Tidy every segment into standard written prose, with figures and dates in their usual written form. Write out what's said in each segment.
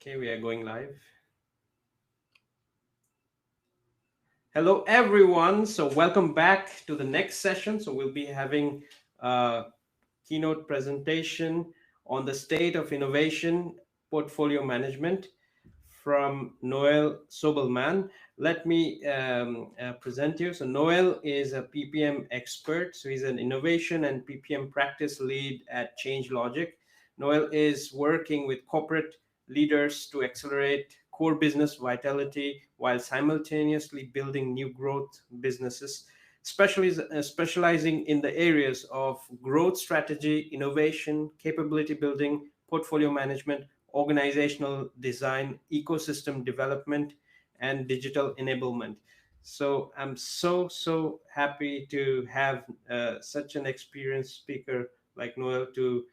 Okay, we are going live. Hello, everyone. So welcome back to the next session. So we'll be having a keynote presentation on the state of innovation portfolio management from Noel Sobelman. Let me present you. So Noel is a PPM expert. So he's an innovation and PPM practice lead at ChangeLogic. Noel is working with corporate leaders to accelerate core business vitality while simultaneously building new growth businesses, specializing in the areas of growth strategy, innovation, capability building, portfolio management, organizational design, ecosystem development, and digital enablement. So I'm so happy to have such an experienced speaker like Noel to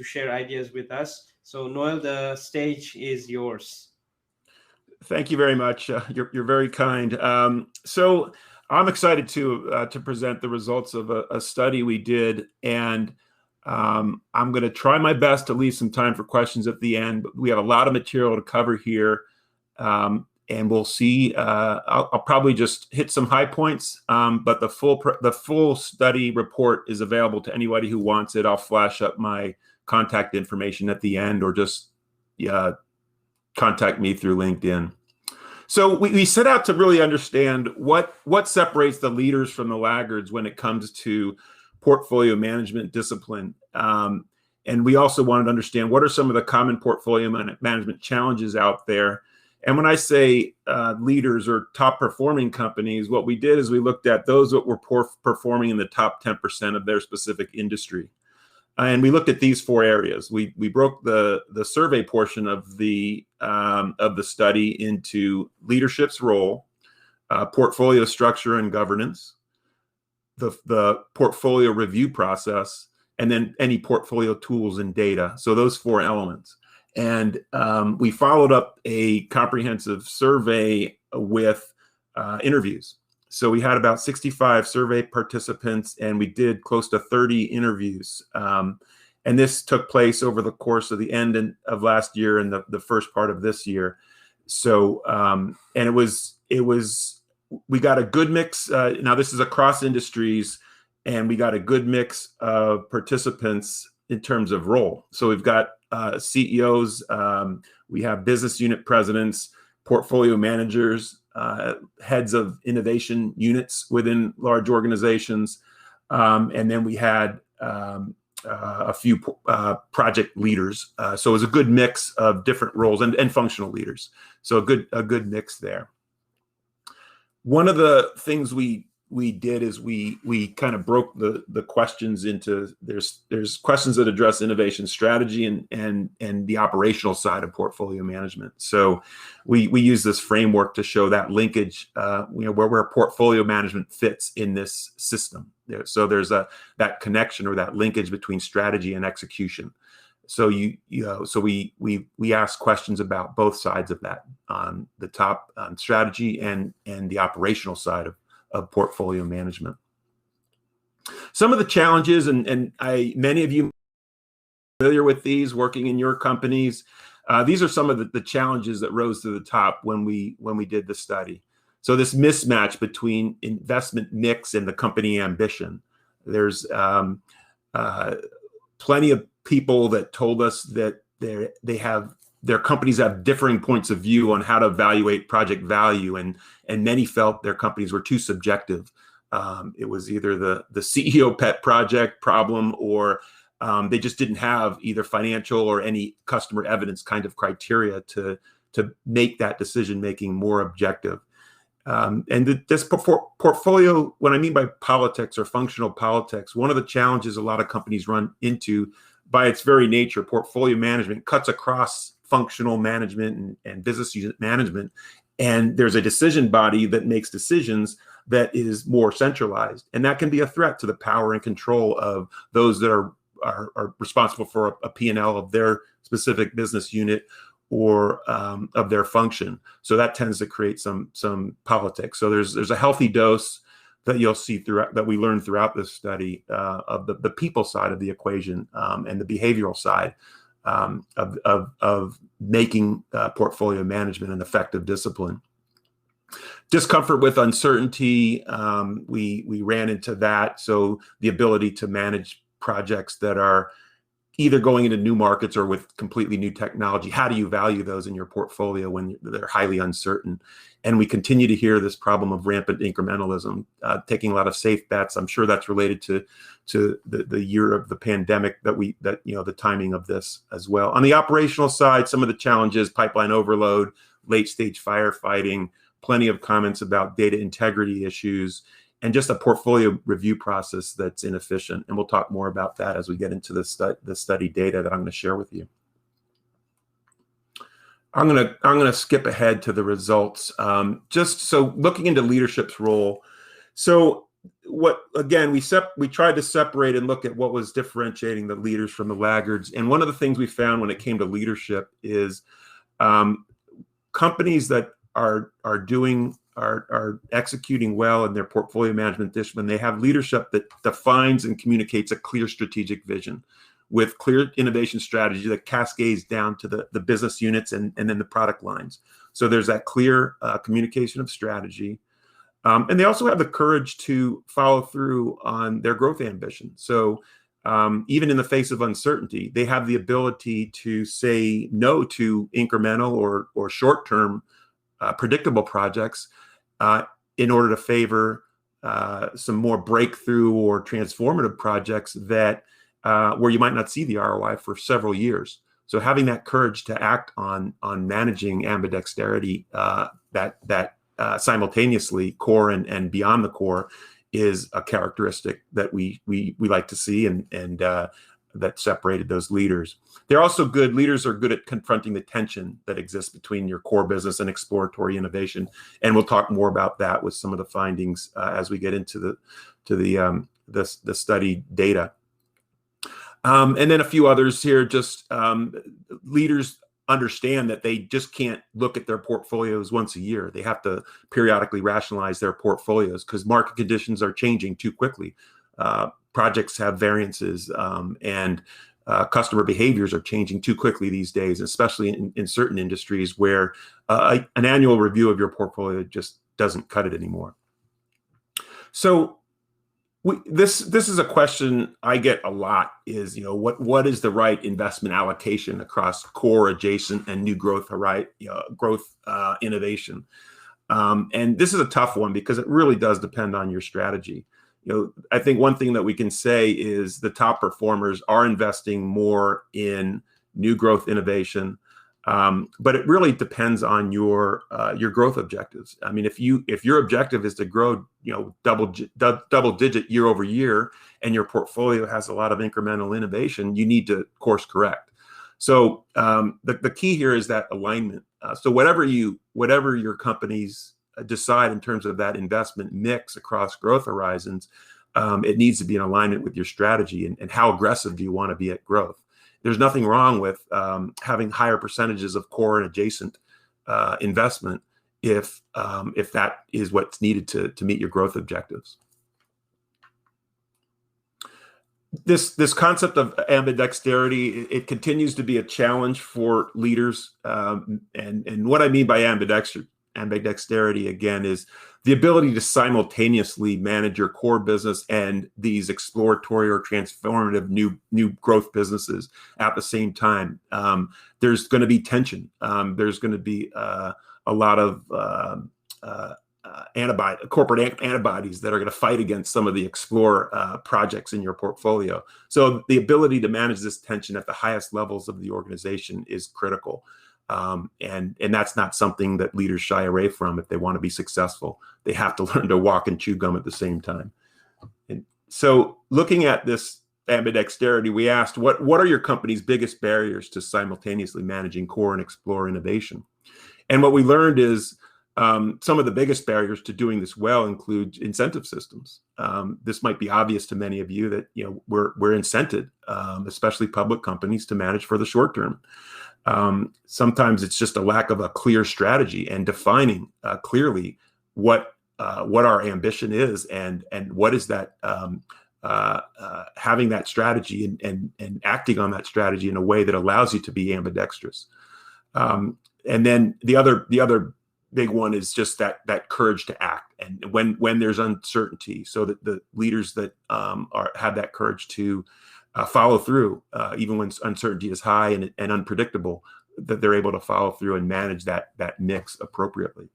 share ideas with us. So Noel, the stage is yours. Thank you very much. You're very kind. So I'm excited to present the results of a study we did, and I'm going to try my best to leave some time for questions at the end. But we have a lot of material to cover here, and we'll see. I'll probably just hit some high points, but the full study report is available to anybody who wants it. I'll flash up my contact information at the end, or just contact me through LinkedIn. So we set out to really understand what separates the leaders from the laggards when it comes to portfolio management discipline. And we also wanted to understand what are some of the common portfolio management challenges out there. And when I say leaders or top performing companies, what we did is we looked at those that were performing in the top 10% of their specific industry. And we looked at these four areas. We broke the survey portion of the study into leadership's role, portfolio structure and governance, the portfolio review process, and then any portfolio tools and data. So those four elements. And we followed up a comprehensive survey with interviews. So we had about 65 survey participants, and we did close to 30 interviews. And this took place over the course of the end of last year and the first part of this year. So, and we got a good mix. Now this is across industries, and we got a good mix of participants in terms of role. So we've got CEOs, we have business unit presidents, portfolio managers, heads of innovation units within large organizations. And then we had a few project leaders. So it was a good mix of different roles and functional leaders. So a good mix there. One of the things we did is we kind of broke the questions into, there's questions that address innovation strategy and the operational side of portfolio management. So we use this framework to show that linkage, where portfolio management fits in this system. So there's that connection or that linkage between strategy and execution. So so we ask questions about both sides of that, on the top strategy and the operational side of portfolio management. Some of the challenges, and many of you are familiar with these working in your companies. These are some of the challenges that rose to the top when we did the study. So this mismatch between investment mix and the company ambition. There's plenty of people that told us that their companies have differing points of view on how to evaluate project value, and many felt their companies were too subjective. It was either the CEO pet project problem, or they just didn't have either financial or any customer evidence kind of criteria to make that decision making more objective. And this portfolio, what I mean by politics or functional politics, one of the challenges a lot of companies run into, by its very nature, portfolio management cuts across functional management and business unit management. And there's a decision body that makes decisions that is more centralized. And that can be a threat to the power and control of those that are responsible for a P&L of their specific business unit or of their function. So that tends to create some politics. So there's a healthy dose that you'll see that we learned throughout this study of the people side of the equation, and the behavioral side of making portfolio management an effective discipline. Discomfort with uncertainty, we ran into that. So the ability to manage projects that are either going into new markets or with completely new technology. How do you value those in your portfolio when they're highly uncertain? And we continue to hear this problem of rampant incrementalism, taking a lot of safe bets. I'm sure that's related to the year of the pandemic the timing of this as well. On the operational side, some of the challenges: pipeline overload, late stage firefighting, plenty of comments about data integrity issues, and just a portfolio review process that's inefficient. And we'll talk more about that as we get into the study data that I'm going to share with you. I'm going to skip ahead to the results. Just so looking into leadership's role. So we tried to separate and look at what was differentiating the leaders from the laggards. And one of the things we found when it came to leadership is companies that are executing well in their portfolio management discipline. They have leadership that defines and communicates a clear strategic vision with clear innovation strategy that cascades down to the business units and then the product lines. So there's that clear communication of strategy. And they also have the courage to follow through on their growth ambition. So even in the face of uncertainty, they have the ability to say no to incremental or short-term predictable projects in order to favor some more breakthrough or transformative projects that where you might not see the ROI for several years. So having that courage to act on managing ambidexterity that simultaneously core and beyond the core is a characteristic that we like to see and that separated those leaders. They're also good. Leaders are good at confronting the tension that exists between your core business and exploratory innovation. And we'll talk more about that with some of the findings as we get into the study data. And then a few others here. Just leaders understand that they just can't look at their portfolios once a year. They have to periodically rationalize their portfolios because market conditions are changing too quickly. Projects have variances and customer behaviors are changing too quickly these days, especially in certain industries where an annual review of your portfolio just doesn't cut it anymore. So this is a question I get a lot: is what is the right investment allocation across core, adjacent, and new growth innovation? And this is a tough one because it really does depend on your strategy. I think one thing that we can say is the top performers are investing more in new growth innovation, but it really depends on your growth objectives. I mean, if your objective is to grow, double digit year over year, and your portfolio has a lot of incremental innovation, you need to course correct. So the key here is that alignment. So whatever your companies decide in terms of that investment mix across growth horizons, it needs to be in alignment with your strategy and how aggressive do you want to be at growth. There's nothing wrong with having higher percentages of core and adjacent investment if that is what's needed to meet your growth objectives. This concept of ambidexterity, it continues to be a challenge for leaders. And what I mean by ambidexterity, again, is the ability to simultaneously manage your core business and these exploratory or transformative new growth businesses at the same time. There's going to be tension. There's going to be a lot of corporate antibodies that are going to fight against some of the explore projects in your portfolio. So the ability to manage this tension at the highest levels of the organization is critical. And that's not something that leaders shy away from if they want to be successful. They have to learn to walk and chew gum at the same time. And so looking at this ambidexterity, we asked, what are your company's biggest barriers to simultaneously managing core and explore innovation? And what we learned is some of the biggest barriers to doing this well include incentive systems. This might be obvious to many of you that we're incented, especially public companies, to manage for the short term. Sometimes it's just a lack of a clear strategy and defining clearly what our ambition is and what is that having that strategy and acting on that strategy in a way that allows you to be ambidextrous. And then the other big one is just that courage to act, and when there's uncertainty, so that the leaders that have that courage to follow through, even when uncertainty is high and unpredictable, that they're able to follow through and manage that mix appropriately.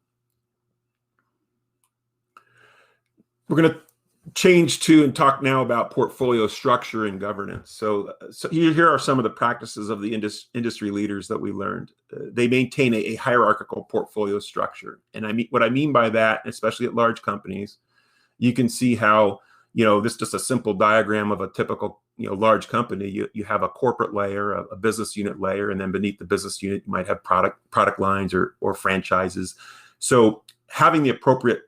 We're going to change to and talk now about portfolio structure and governance. So here are some of the practices of the industry leaders that we learned. They maintain a hierarchical portfolio structure. And what I mean by that, especially at large companies, you can see how, this is just a simple diagram of a typical, large company. You have a corporate layer, a business unit layer, and then beneath the business unit, you might have product lines or franchises. So having the appropriate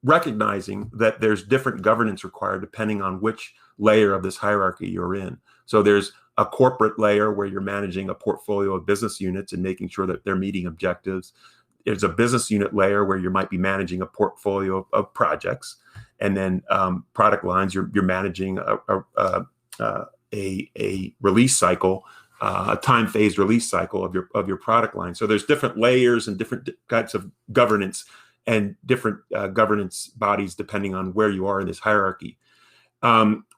recognizing that there's different governance required depending on which layer of this hierarchy you're in. So there's a corporate layer where you're managing a portfolio of business units and making sure that they're meeting objectives. There's a business unit layer where you might be managing a portfolio of projects, and then product lines. You're managing a release cycle, a time-phased release cycle of your product line. So there's different layers and different types of governance and different governance bodies depending on where you are in this hierarchy.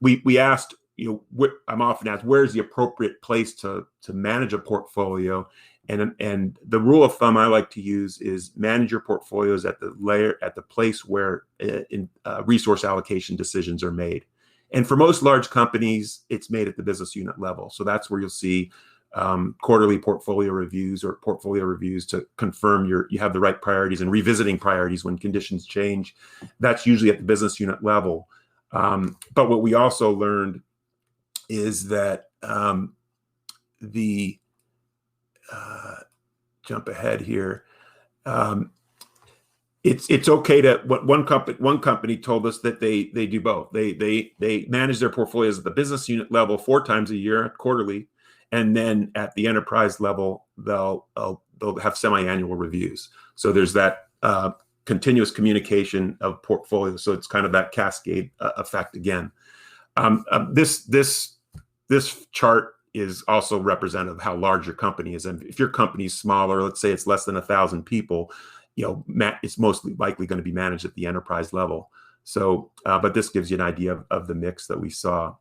We asked, I'm often asked, where's the appropriate place to manage a portfolio? And the rule of thumb I like to use is manage your portfolios at the place where resource allocation decisions are made. And for most large companies, it's made at the business unit level. So that's where you'll see quarterly portfolio reviews to confirm you have the right priorities, and revisiting priorities when conditions change. That's usually at the business unit level. But what we also learned is that jump ahead here. It's okay to what one company told us that they do both. They manage their portfolios at the business unit level 4 times a year, quarterly. And then at the enterprise level, they'll have semi-annual reviews. So there's that continuous communication of portfolios. So it's kind of that cascade effect again. This chart is also representative of how large your company is. And if your company is smaller, let's say it's less than 1,000 people, it's mostly likely going to be managed at the enterprise level. So, but this gives you an idea of the mix that we saw.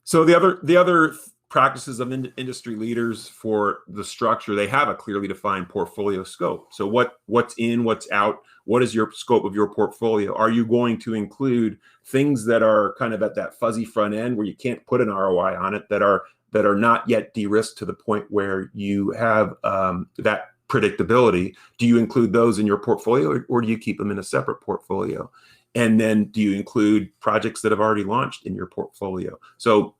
So the other practices of industry leaders for the structure, they have a clearly defined portfolio scope. So what's in, what's out, what is your scope of your portfolio? Are you going to include things that are kind of at that fuzzy front end where you can't put an ROI on it, that are not yet de-risked to the point where you have that predictability? Do you include those in your portfolio, or do you keep them in a separate portfolio? And then do you include projects that have already launched in your portfolio? So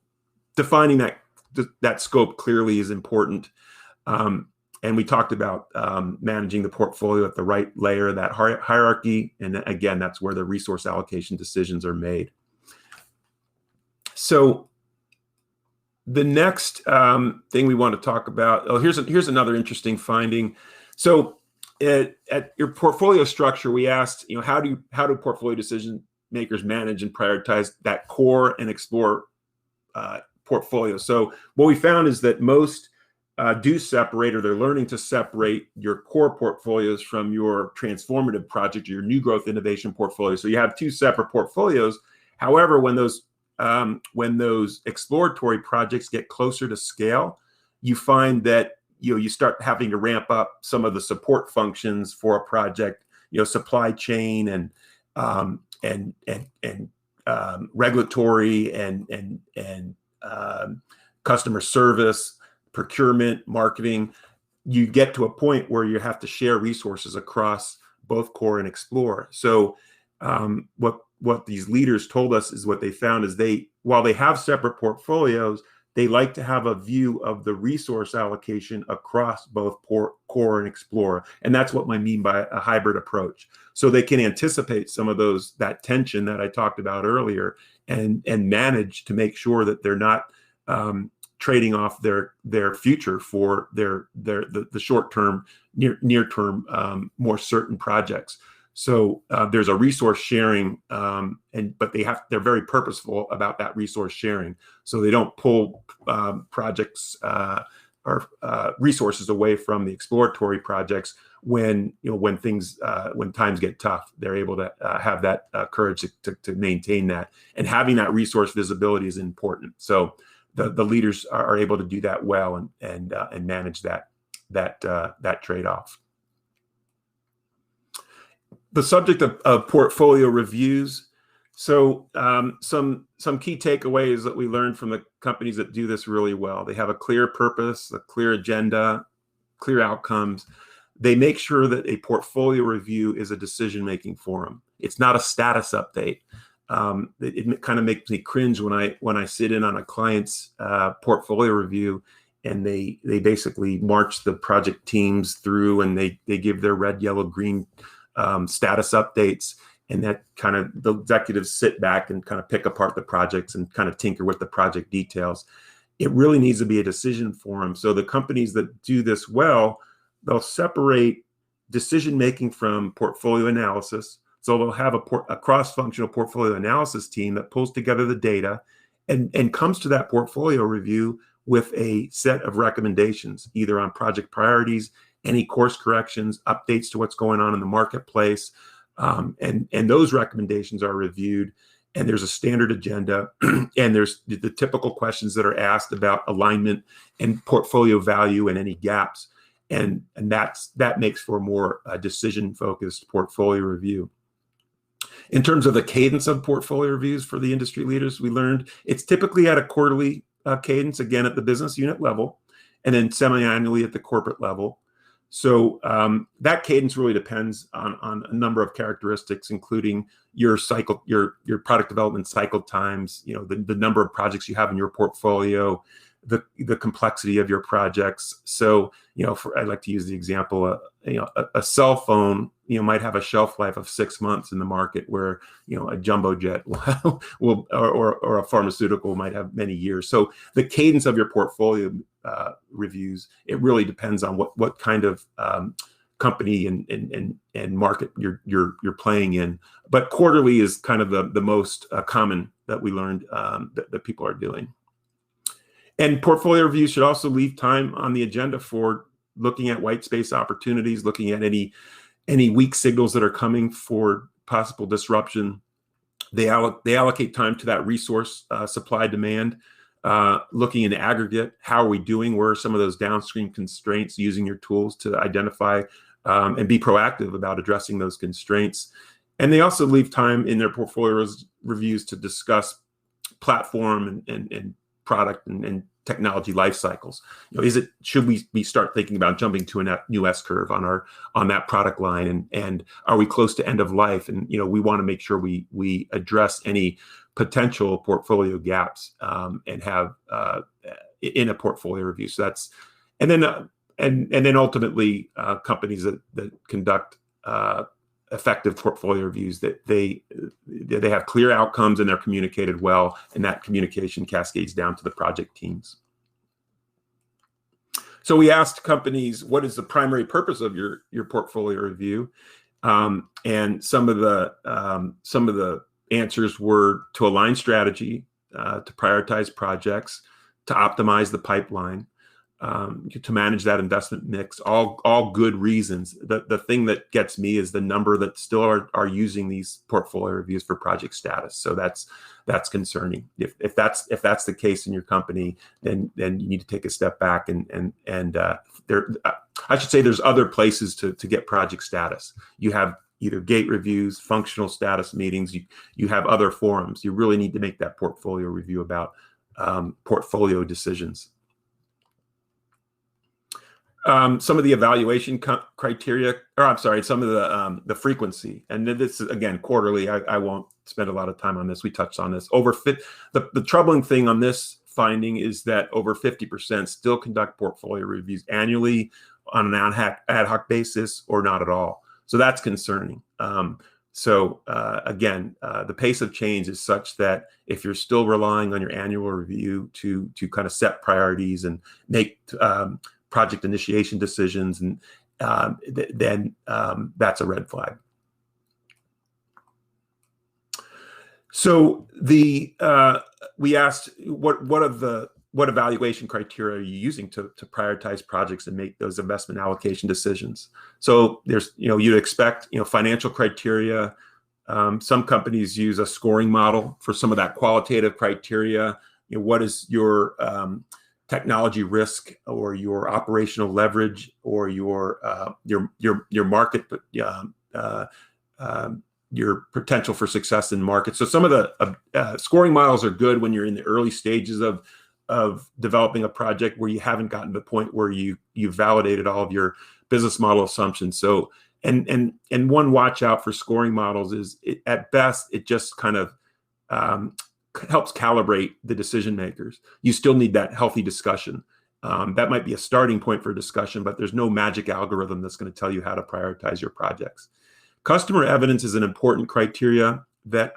defining that scope clearly is important. And we talked about managing the portfolio at the right layer of that hierarchy. And again, that's where the resource allocation decisions are made. So the next thing we want to talk about, here's another interesting finding. So at your portfolio structure, we asked, how do portfolio decision makers manage and prioritize that core and explore portfolio? So what we found is that most do separate, or they're learning to separate your core portfolios from your transformative project, your new growth innovation portfolio. So you have 2 separate portfolios. However, when those exploratory projects get closer to scale, you find that you start having to ramp up some of the support functions for a project, supply chain and regulatory and customer service, procurement, marketing. You get to a point where you have to share resources across both core and explore. So what these leaders told us is what they found is while they have separate portfolios, they like to have a view of the resource allocation across both core and explore. And that's what I mean by a hybrid approach. So they can anticipate some of that tension that I talked about earlier, and manage to make sure that they're not trading off their future for the short term, near term, more certain projects. So there's a resource sharing, but they're very purposeful about that resource sharing. So they don't pull projects or resources away from the exploratory projects when times get tough. They're able to have that courage to maintain that, and having that resource visibility is important. So the leaders are able to do that well and manage that trade-off. The subject of portfolio reviews. So some key takeaways that we learned from the companies that do this really well. They have a clear purpose, a clear agenda, clear outcomes. They make sure that a portfolio review is a decision-making forum. It's not a status update. It kind of makes me cringe when I sit in on a client's portfolio review, and they basically march the project teams through, and they give their red, yellow, green status updates, and that kind of the executives sit back and kind of pick apart the projects and kind of tinker with the project details. It really needs to be a decision forum. So the companies that do this well, they'll separate decision making from portfolio analysis. So they'll have a cross-functional portfolio analysis team that pulls together the data and comes to that portfolio review with a set of recommendations, either on project priorities, any course corrections, updates to what's going on in the marketplace. And those recommendations are reviewed, and there's a standard agenda, and there's the typical questions that are asked about alignment and portfolio value and any gaps. And that makes for a more decision-focused portfolio review. In terms of the cadence of portfolio reviews for the industry leaders, we learned it's typically at a quarterly cadence, again, at the business unit level, and then semi-annually at the corporate level. So that cadence really depends on a number of characteristics, including your cycle, your product development cycle times, the number of projects you have in your portfolio, the complexity of your projects. So I like to use the example, a cell phone might have a shelf life of 6 months in the market, where a jumbo jet will or a pharmaceutical might have many years. So the cadence of your portfolio reviews, it really depends on what kind of company and market you're playing in. But quarterly is kind of the most common that we learned that people are doing. And portfolio reviews should also leave time on the agenda for looking at white space opportunities, looking at any weak signals that are coming for possible disruption. They allocate time to that resource supply demand, looking in aggregate, how are we doing? Where are some of those downstream constraints? Using your tools to identify and be proactive about addressing those constraints. And they also leave time in their portfolio reviews to discuss platform and product and technology life cycles. Should we start thinking about jumping to a new S curve on that product line, and are we close to end of life? And we want to make sure we address any potential portfolio gaps and have in a portfolio review. So that's and then ultimately companies that conduct effective portfolio reviews, that they have clear outcomes and they're communicated well, and that communication cascades down to the project teams. So we asked companies, what is the primary purpose of your portfolio review? And some of the answers were to align strategy, to prioritize projects, to optimize the pipeline, to manage that investment mix. All good reasons. The thing that gets me is the number that still are using these portfolio reviews for project status. So that's concerning. If that's the case in your company, then you need to take a step back and I should say there's other places to get project status. You have either gate reviews, functional status meetings. You have other forums. You really need to make that portfolio review about portfolio decisions. Some of the evaluation criteria, or I'm sorry, some of the frequency, and this is again quarterly. I won't spend a lot of time on this. We touched on this. The troubling thing on this finding is that over 50% still conduct portfolio reviews annually on an ad hoc basis, or not at all. So that's concerning. Again, the pace of change is such that if you're still relying on your annual review to kind of set priorities and make project initiation decisions, and then that's a red flag. So we asked what evaluation criteria are you using to prioritize projects and make those investment allocation decisions? So there's, you'd expect, financial criteria. Some companies use a scoring model for some of that qualitative criteria. What is your technology risk, or your operational leverage, or your market, your potential for success in market. So some of the scoring models are good when you're in the early stages of developing a project where you haven't gotten to the point where you validated all of your business model assumptions. So and one watch out for scoring models is at best it just kind of helps calibrate the decision makers. You still need that healthy discussion. That might be a starting point for discussion, but there's no magic algorithm that's going to tell you how to prioritize your projects. Customer evidence is an important criteria that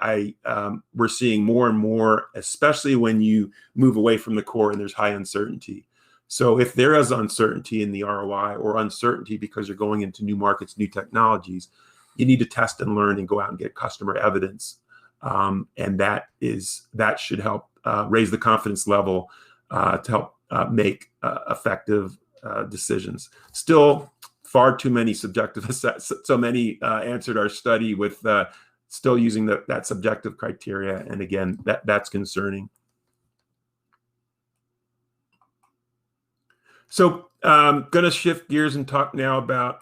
we're seeing more and more, especially when you move away from the core and there's high uncertainty. So if there is uncertainty in the ROI, or uncertainty because you're going into new markets, new technologies, you need to test and learn and go out and get customer evidence. And that should help raise the confidence level to help make effective decisions. Still, far too many subjective assessments. So many answered our study with still using that subjective criteria, and again, that's concerning. So I'm going to shift gears and talk now about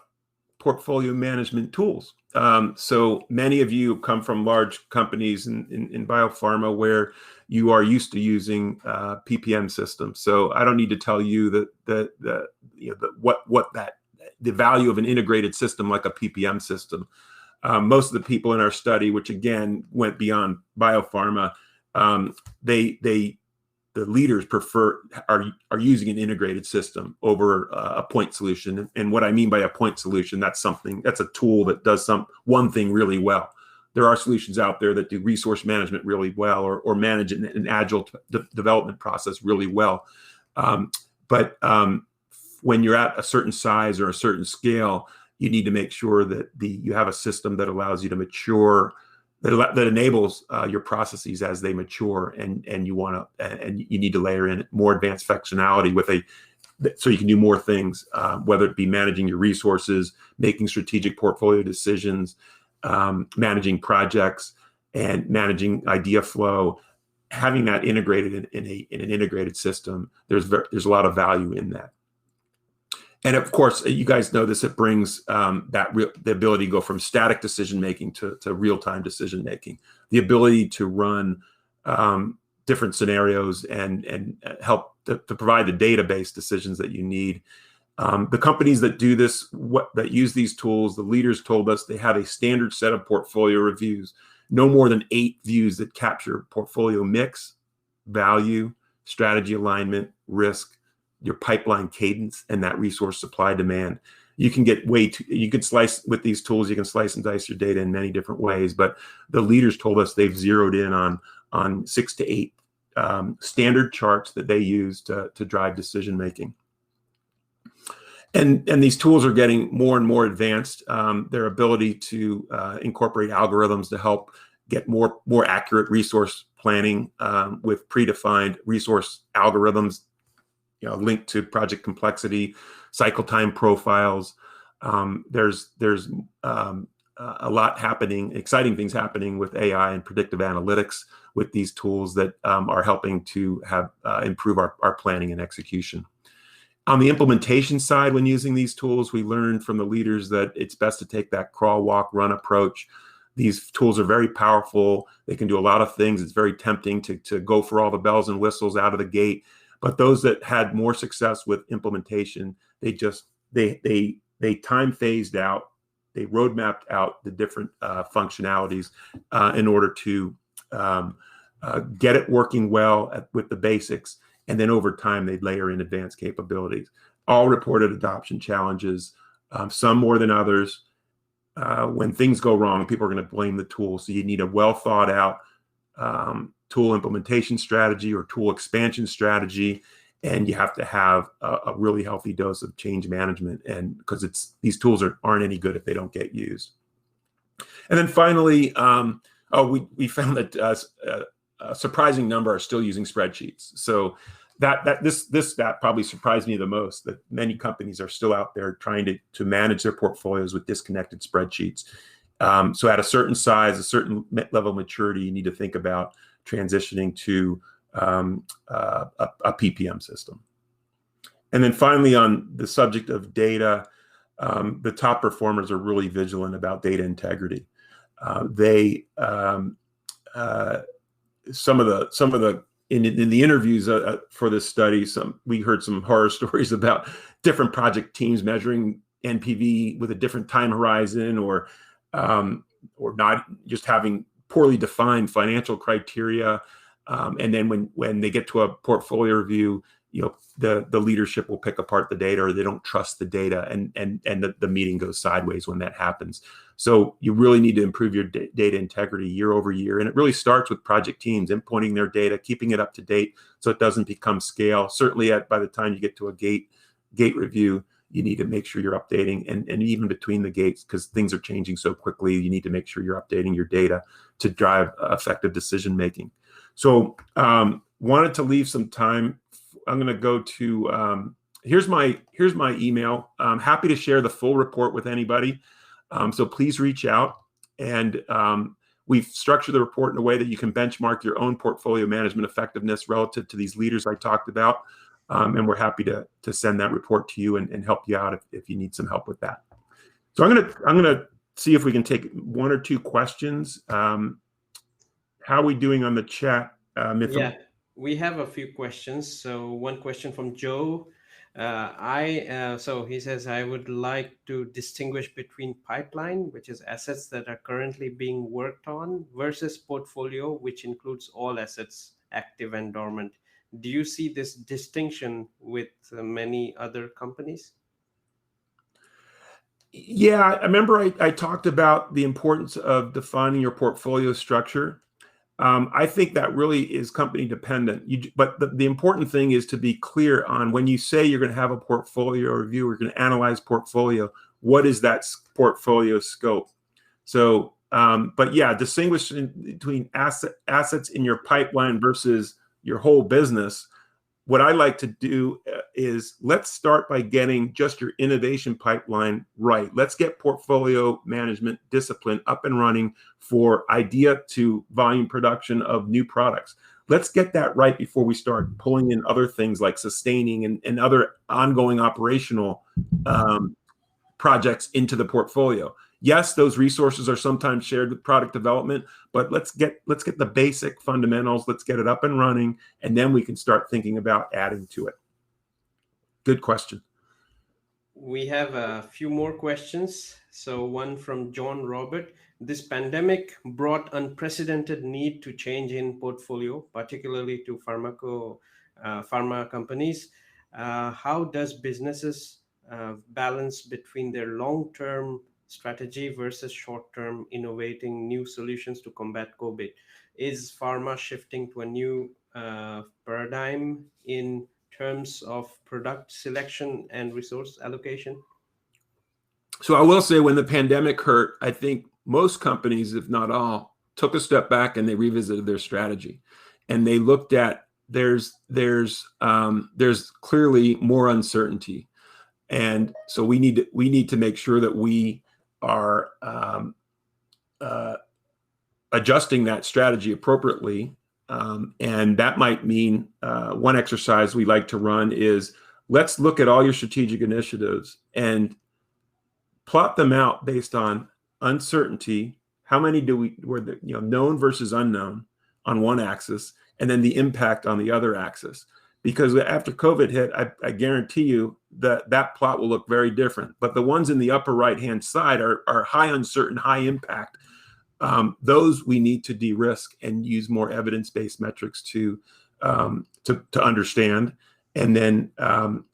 portfolio management tools. So many of you come from large companies in biopharma where you are used to using PPM systems. So I don't need to tell you the value of an integrated system like a PPM system. Most of the people in our study, which again went beyond biopharma, the leaders are using an integrated system over a point solution. And what I mean by a point solution, that's a tool that does one thing really well. There are solutions out there that do resource management really well, or manage an agile development process really well. But when you're at a certain size or a certain scale, you need to make sure that you have a system that allows you to mature, that enables your processes as they mature, and you need to layer in more advanced functionality so you can do more things, whether it be managing your resources, making strategic portfolio decisions, managing projects, and managing idea flow. Having that integrated in an integrated system, there's a lot of value in that. And of course, you guys know this, it brings the ability to go from static decision making to real-time decision making, the ability to run different scenarios and help to provide the database decisions that you need. The companies that do this, that use these tools, the leaders told us they have a standard set of portfolio reviews, no more than 8 views that capture portfolio mix, value, strategy alignment, risk, your pipeline cadence, and that resource supply demand. You can get you can slice with these tools, you can slice and dice your data in many different ways, but the leaders told us they've zeroed in on 6 to 8 standard charts that they use to drive decision making. And these tools are getting more and more advanced. Their ability to incorporate algorithms to help get more accurate resource planning with predefined resource algorithms, linked to project complexity, cycle time profiles. There's a lot happening, exciting things happening with AI and predictive analytics with these tools that are helping to improve our planning and execution. On the implementation side, when using these tools, we learned from the leaders that it's best to take that crawl, walk, run approach. These tools are very powerful. They can do a lot of things. It's very tempting to go for all the bells and whistles out of the gate. But those that had more success with implementation, they time phased out, they roadmapped out the different functionalities in order to get it working well with the basics. And then over time, they'd layer in advanced capabilities. All reported adoption challenges, some more than others. When things go wrong, people are going to blame the tool. So you need a well thought out tool implementation strategy or tool expansion strategy, and you have to have a really healthy dose of change management, and because these tools aren't any good if they don't get used. And then finally, Oh, we found that a surprising number are still using spreadsheets. So that probably surprised me the most, that many companies are still out there trying to manage their portfolios with disconnected spreadsheets. So at a certain size, a certain level of maturity, you need to think about transitioning to a PPM system. And then finally, on the subject of data, the top performers are really vigilant about data integrity. Some of the in the interviews for this study, we heard some horror stories about different project teams measuring NPV with a different time horizon, or not, just having poorly defined financial criteria. And then when they get to a portfolio review, the leadership will pick apart the data, or they don't trust the data, and the meeting goes sideways when that happens. So you really need to improve your data integrity year over year. And it really starts with project teams importing their data, keeping it up to date so it doesn't become stale. Certainly by the time you get to a gate review, you need to make sure you're updating, and even between the gates, because things are changing so quickly, you need to make sure you're updating your data to drive effective decision making. So wanted to leave some time. I'm going to go to, here's my email. I'm happy to share the full report with anybody. So please reach out. And we've structured the report in a way that you can benchmark your own portfolio management effectiveness relative to these leaders I talked about. And we're happy to send that report to you and help you out if you need some help with that. So I'm gonna see if we can take one or two questions. How are we doing on the chat, Mithil? Yeah, we have a few questions. So one question from Joe. So he says, I would like to distinguish between pipeline, which is assets that are currently being worked on, versus portfolio, which includes all assets, active and dormant. Do you see this distinction with many other companies? Yeah, I remember I talked about the importance of defining your portfolio structure. I think that really is company dependent. But the important thing is to be clear on, when you say you're going to have a portfolio review, or you're going to analyze portfolio, what is that portfolio scope? So, but yeah, distinguishing between assets in your pipeline versus your whole business. What I like to do is, let's start by getting just your innovation pipeline right. Let's get portfolio management discipline up and running for idea to volume production of new products. Let's get that right before we start pulling in other things like sustaining and other ongoing operational projects into the portfolio. Yes, those resources are sometimes shared with product development, but let's get the basic fundamentals. Let's get it up and running, and then we can start thinking about adding to it. Good question. We have a few more questions. So one from John Robert. This pandemic brought unprecedented need to change in portfolio, particularly to pharma companies. How does businesses balance between their long-term strategy versus short-term innovating new solutions to combat COVID? Is pharma shifting to a new paradigm in terms of product selection and resource allocation? So I will say, when the pandemic hurt, I think most companies, if not all, took a step back and they revisited their strategy, and they looked at there's clearly more uncertainty, and so we need to make sure that we are adjusting that strategy appropriately. And that might mean one exercise we like to run is, let's look at all your strategic initiatives and plot them out based on uncertainty. How many were known versus unknown on one axis, and then the impact on the other axis. Because after COVID hit, I guarantee you that plot will look very different. But the ones in the upper right-hand side are high uncertain, high impact. Those we need to de-risk and use more evidence-based metrics to understand. And then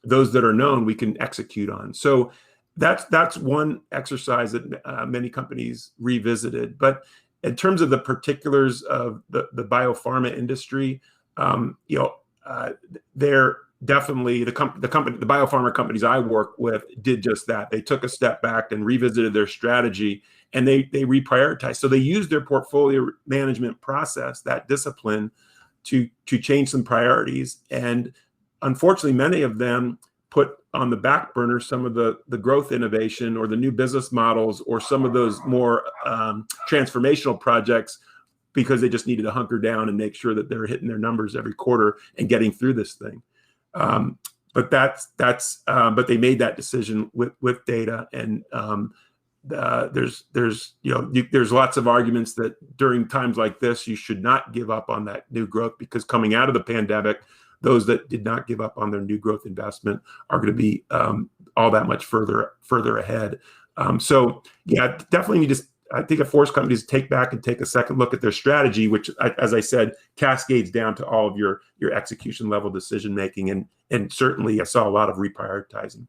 those that are known, we can execute on. So that's one exercise that many companies revisited. But in terms of the particulars of the biopharma industry, definitely the biopharma companies I work with did just that. They took a step back and revisited their strategy, and they reprioritized. So they used their portfolio management process, that discipline, to change some priorities. And unfortunately, many of them put on the back burner some of the growth innovation or the new business models or some of those more transformational projects, because they just needed to hunker down and make sure that they're hitting their numbers every quarter and getting through this thing. But but they made that decision with data, and there's lots of arguments that during times like this you should not give up on that new growth, because coming out of the pandemic, those that did not give up on their new growth investment are going to be all that much further ahead. So yeah, definitely need to. I think it forced companies to take back and take a second look at their strategy, which, as I said, cascades down to all of your execution level decision making, and certainly I saw a lot of reprioritizing.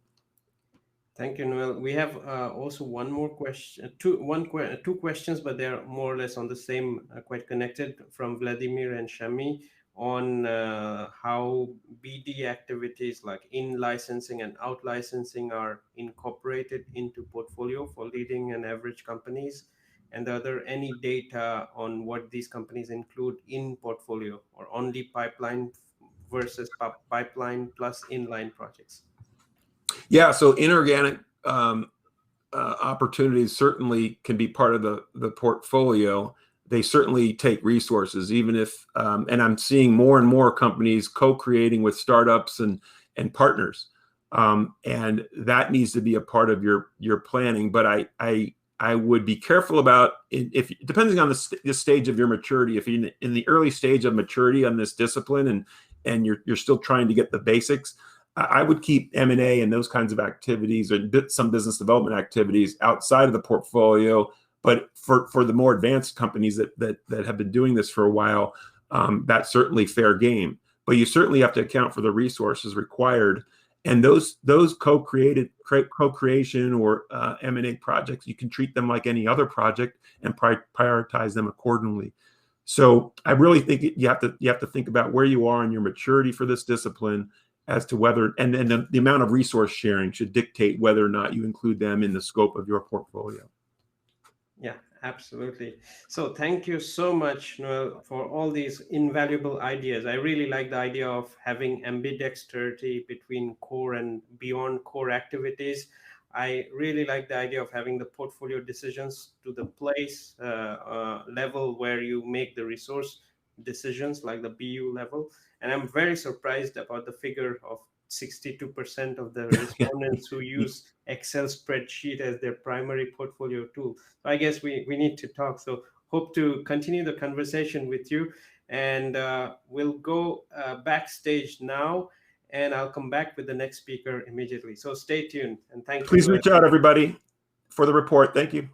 Thank you, Noel. We have also one more question, two questions, but they're more or less on the same, quite connected, from Vladimir and Shami on how BD activities like in-licensing and out-licensing are incorporated into portfolio for leading and average companies. And are there any data on what these companies include in portfolio, or only pipeline versus pipeline plus inline projects? Yeah, so inorganic opportunities certainly can be part of the portfolio. They certainly take resources, even if, and I'm seeing more and more companies co-creating with startups and partners, and that needs to be a part of your planning. But I would be careful about, if depending on the stage of your maturity. If you're in the early stage of maturity on this discipline and you're still trying to get the basics, I would keep M&A and those kinds of activities, or some business development activities, outside of the portfolio. But for the more advanced companies that have been doing this for a while, that's certainly fair game. But you certainly have to account for the resources required. And those co-creation or M&A projects, you can treat them like any other project and prioritize them accordingly. So I really think you have to think about where you are in your maturity for this discipline, as to whether, and the amount of resource sharing should dictate whether or not you include them in the scope of your portfolio. Yeah, absolutely. So thank you so much, Noel, for all these invaluable ideas. I really like the idea of having ambidexterity between core and beyond core activities. I really like the idea of having the portfolio decisions to the place level where you make the resource decisions, like the BU level. And I'm very surprised about the figure of 62% of the respondents who use Excel spreadsheet as their primary portfolio tool. So I guess we need to talk. So hope to continue the conversation with you. And we'll go backstage now, and I'll come back with the next speaker immediately. So stay tuned, and thank you. Please reach out, everybody, for the report. Thank you.